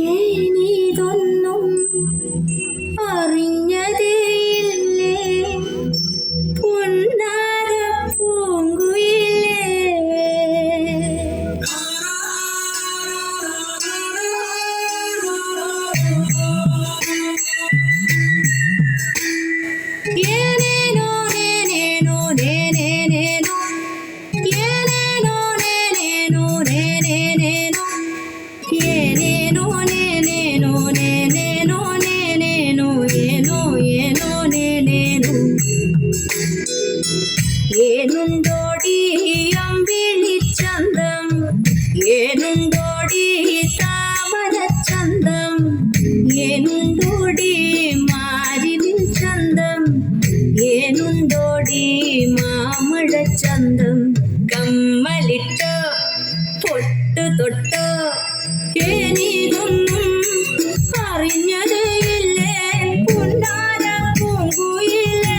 ഏനിതൊന്നും അറിഞ്ഞതേയില്ലേ പൊന്നാര പൂങ്കുയിലേ. ഏനേനോ നേനേനോ നേനേനേനോ ഏനേനോ നേനേനോ നേനേനേനോ ഏനേനോ നേനേനോ നേനേനോ നേനേനോ ഏനോ ഏനോ നേനേനോ ഏനുണ്ടോടി അമ്പിളിച്ചന്തം ഏനുണ്ടോടി താമരച്ചന്തം ഏനുണ്ടോടി മാരിവിൽ ചന്തം ഏനുണ്ടോടി മാമഴച്ചന്തം കമ്മലിട്ടോ പൊട്ടു തൊട്ടോ ഏനിതൊന്നും അറിഞ്ഞതേയില്ലേ പുന്നാര പൂങ്കുയിലേ.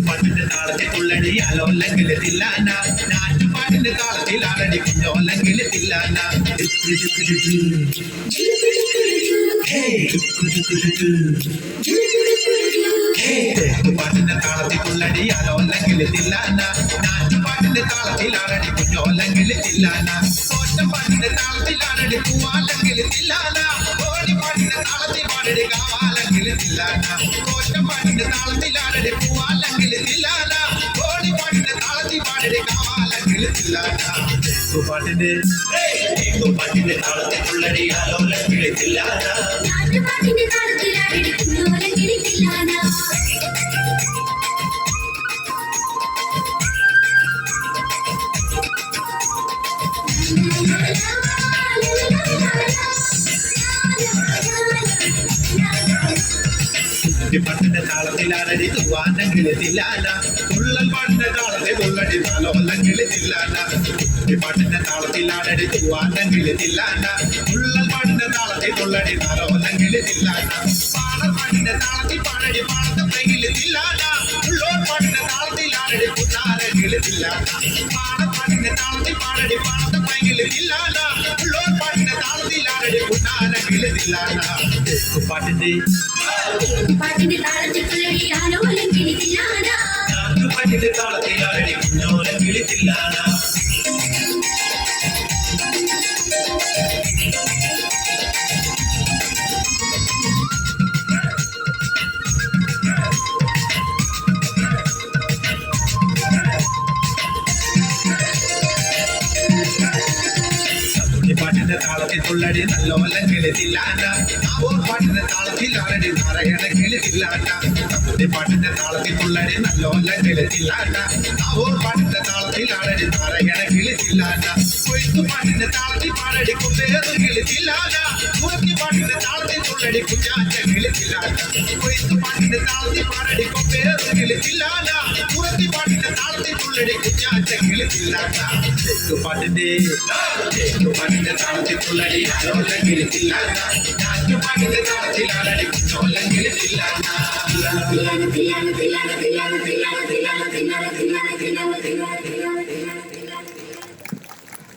പാട്ടിന്റെ താളത്തിൽ തുള്ളടി അലോല്ലെങ്കിൽ തില്ലാന നാറ്റുപാട്ടിന്റെ താളത്തിൽ ആടടി കുഞ്ഞോല്ലെങ്കിൽ തില്ലാന പാട്ടിന്റെ താളത്തിൽ തുള്ളടി അലോല്ലെങ്കിൽ തില്ലാന നാറ്റുപാട്ടിന്റെ താളത്തിൽ ആടടി കുഞ്ഞോല്ലെങ്കിൽ തില്ലാന പാട്ടിന്റെ താളത്തിൽ ആടടി പൂവാല്ലെങ്കിൽ തില്ലാന ഓടിപ്പാട്ടിന്റെ താളത്തിൽ പാടടി കാവാല്ലെങ്കിൽ തില്ലാന പാട്ടിന്റെ താളത്തിൽ ആടടി പൂവാല്ലെങ്കിൽ തില്ലാന ഓടിപ്പാട്ടിന്റെ താളത്തിൽ പാടടി കാവാല്ലെങ്കിൽ തില്ലാന പാട്ടിന്റെ താളത്തിൽ തുള്ളടി അലോല്ലെങ്കിൽ തില്ലാന പാട്ടിന്റെ താളത്തിലാടി കുഞ്ഞോല്ലെങ്കിൽ തില്ലാന. പാട്ടിന്റെ താളത്തിലാടടി തൂവാനെങ്കിൽ തില്ലാന തുള്ളൽ പാട്ടിന്റെ താളത്തിൽ തുള്ളടി താലോല്ലെങ്കിൽ തില്ലാന പാട്ടിന്റെ താളത്തിലാടടി തൂവാനെങ്കിൽ തില്ലാന തുള്ളൽ പാട്ടിന്റെ താളത്തിൽ തുള്ളടി താലോല്ലെങ്കിൽ തില്ലാന പാടപ്പാട്ടിന്റെ താളത്തിൽ പാടടി പാടത്തെ പൈകിൽ തില്ലാന ഉള്ളോർ പാട്ടിന്റെ താളത്തിലാടടി പുന്നാരെങ്കിൽ തില്ലാന പാടപ്പാട്ടിന്റെ താളത്തിൽ പാടടി പാടത്തെ പൈകിൽ തില്ലാന ഉള്ളോർ പാട്ടിന്റെ താളത്തിലാടടി പുന്നാരെങ്കിൽ തില്ലാന പാട്ടിന്റെ താളത്തിൽ തുള്ളടി അലോല്ലെങ്കിൽ തില്ലാന പാട്ടിന്റെ താളത്തിലാടടി കുഞ്ഞോല്ലെങ്കിൽ തില്ലാന. പാട്ടിന്റെ താളത്തിൽ തുള്ളടി നല്ലോല്ലെങ്കിൽ തില്ലാന ഓർ പാട്ടിന്റെ താളത്തിൽ ആരടി നാരായണങ്കിൽ തില്ലാന പാട്ടിന്റെ താളത്തിൽ തുള്ളടി നല്ലോല്ലെങ്കിൽ തില്ലാന ഓർ പാട്ടിന്റെ താളത്തിൽ ആരടി നാരായണങ്കിൽ തില്ലാന കൊയ്ത്തു പാട്ടിന്റെ താളത്തിൽ പാടടി കുമ്പേറുകിൽ തില്ലാന മുറക്കി പാട്ടിന്റെ താളത്തിൽ തുള്ളടി കുഞ്ഞാറ്റങ്കിൽ തില്ലാന കൊയ്ത്തു പാട്ടിന്റെ താളത്തിൽ പാടടി കുമ്പേറുകിൽ തില്ലാന മുറക്കി പാട്ടിന്റെ താളത്തിൽ തുള്ളടി കുഞ്ഞാറ്റങ്കിൽ തില്ലാന പാട്ടിന്റെ താളത്തിൽ തുള്ളടി അലോല്ലെങ്കിൽ തില്ലാന നാറ്റുപാട്ടിന്റെ താളത്തിൽ ആടടി കുഞ്ഞോല്ലെങ്കിൽ തില്ലാന.